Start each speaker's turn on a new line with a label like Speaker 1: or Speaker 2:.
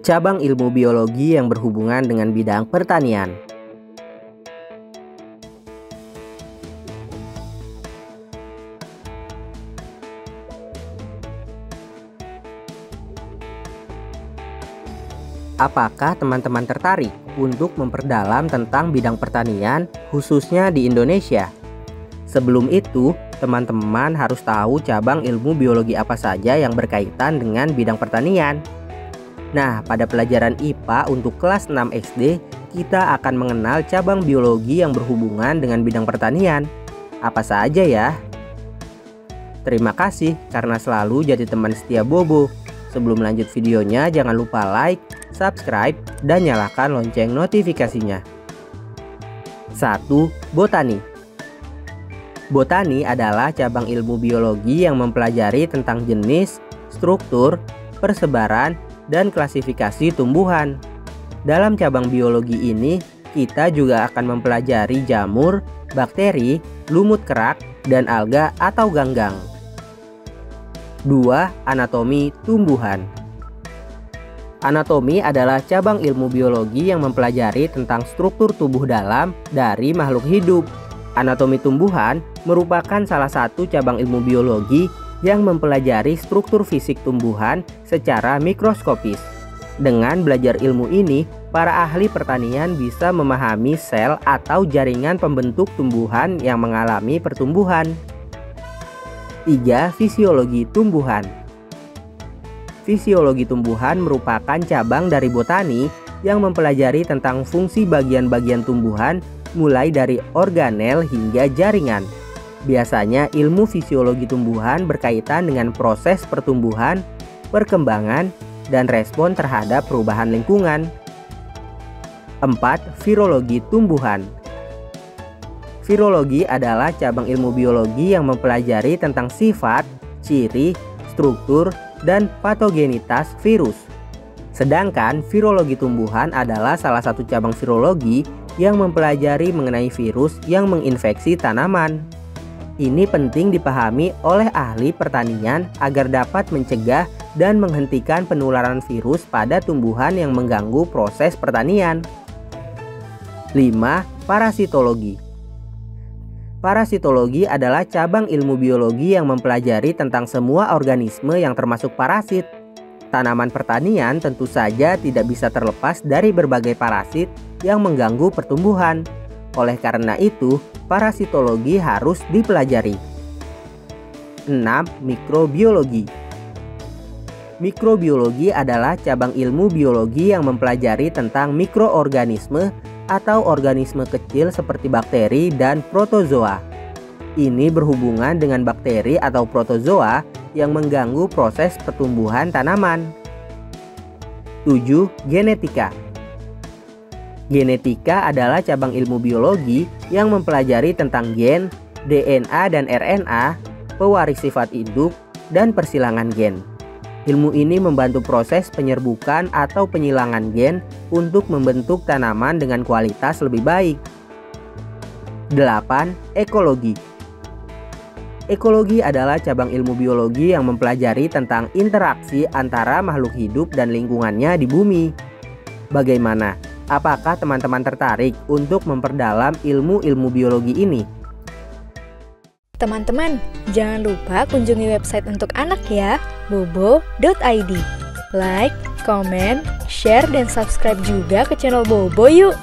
Speaker 1: cabang ilmu biologi yang berhubungan dengan bidang pertanian. Apakah teman-teman tertarik untuk memperdalam tentang bidang pertanian, khususnya di Indonesia? Sebelum itu, teman-teman harus tahu cabang ilmu biologi apa saja yang berkaitan dengan bidang pertanian. Nah, pada pelajaran IPA untuk kelas 6 SD, kita akan mengenal cabang biologi yang berhubungan dengan bidang pertanian. Apa saja ya? Terima kasih karena selalu jadi teman setia Bobo. Sebelum lanjut videonya, jangan lupa like, subscribe, dan nyalakan lonceng notifikasinya. 1. Botani. Botani adalah cabang ilmu biologi yang mempelajari tentang jenis, struktur, persebaran, dan klasifikasi tumbuhan. Dalam cabang biologi ini, kita juga akan mempelajari jamur, bakteri, lumut kerak, dan alga atau ganggang. 2. Anatomi tumbuhan. Anatomi adalah cabang ilmu biologi yang mempelajari tentang struktur tubuh dalam dari makhluk hidup. Anatomi tumbuhan merupakan salah satu cabang ilmu biologi yang mempelajari struktur fisik tumbuhan secara mikroskopis. Dengan belajar ilmu ini, para ahli pertanian bisa memahami sel atau jaringan pembentuk tumbuhan yang mengalami pertumbuhan. 3. Fisiologi tumbuhan. Fisiologi tumbuhan merupakan cabang dari botani yang mempelajari tentang fungsi bagian-bagian tumbuhan mulai dari organel hingga jaringan. Biasanya ilmu fisiologi tumbuhan berkaitan dengan proses pertumbuhan, perkembangan, dan respon terhadap perubahan lingkungan. 4. Virologi tumbuhan. Virologi adalah cabang ilmu biologi yang mempelajari tentang sifat, ciri, struktur, dan patogenitas virus. Sedangkan virologi tumbuhan adalah salah satu cabang virologi yang mempelajari mengenai virus yang menginfeksi tanaman. Ini penting dipahami oleh ahli pertanian agar dapat mencegah dan menghentikan penularan virus pada tumbuhan yang mengganggu proses pertanian. 5. Parasitologi. Parasitologi adalah cabang ilmu biologi yang mempelajari tentang semua organisme yang termasuk parasit. Tanaman pertanian tentu saja tidak bisa terlepas dari berbagai parasit yang mengganggu pertumbuhan. Oleh karena itu, parasitologi harus dipelajari. 6. Mikrobiologi. Mikrobiologi adalah cabang ilmu biologi yang mempelajari tentang mikroorganisme atau organisme kecil seperti bakteri dan protozoa. Ini berhubungan dengan bakteri atau protozoa yang mengganggu proses pertumbuhan tanaman. 7. Genetika. Genetika adalah cabang ilmu biologi yang mempelajari tentang gen, DNA dan RNA, pewaris sifat induk, dan persilangan gen. Ilmu ini membantu proses penyerbukan atau penyilangan gen untuk membentuk tanaman dengan kualitas lebih baik. 8. Ekologi. Ekologi adalah cabang ilmu biologi yang mempelajari tentang interaksi antara makhluk hidup dan lingkungannya di bumi. Bagaimana? Apakah teman-teman tertarik untuk memperdalam ilmu-ilmu biologi ini?
Speaker 2: Teman-teman, jangan lupa kunjungi website untuk anak ya, bobo.id. Like, comment, share, dan subscribe juga ke channel Bobo yuk!